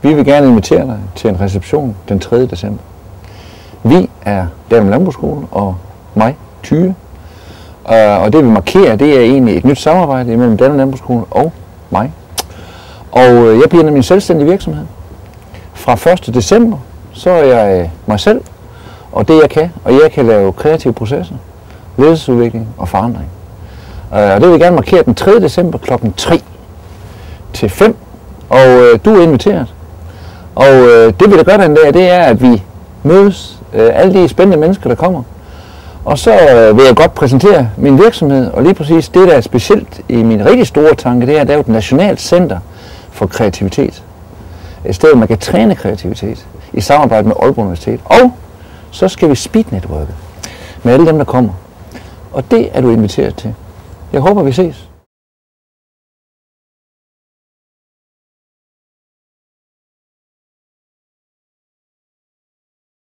Vi vil gerne invitere dig til en reception den 3. december. Vi er Dalum Landbrugsskole og mig, Tyge. Og det vi markerer, det er egentlig et nyt samarbejde mellem Dalum Landbrugsskole og mig. Og jeg bliver nemlig en selvstændig virksomhed. Fra 1. december, så er jeg mig selv, og det jeg kan. Og jeg kan lave kreative processer, ledelsesudvikling og forandring. Og det vil jeg gerne markere den 3. december kl. 3 til 5. Og du er inviteret. Og det vi da gør den dag, det er, at vi mødes, alle de spændende mennesker, der kommer. Og så vil jeg godt præsentere min virksomhed, og lige præcis det, der er specielt i min rigtig store tanke, det er at lave et nationalt center for kreativitet. Et sted, hvor man kan træne kreativitet i samarbejde med Aalborg Universitet. Og så skal vi speed-networke med alle dem, der kommer. Og det er du inviteret til. Jeg håber, vi ses.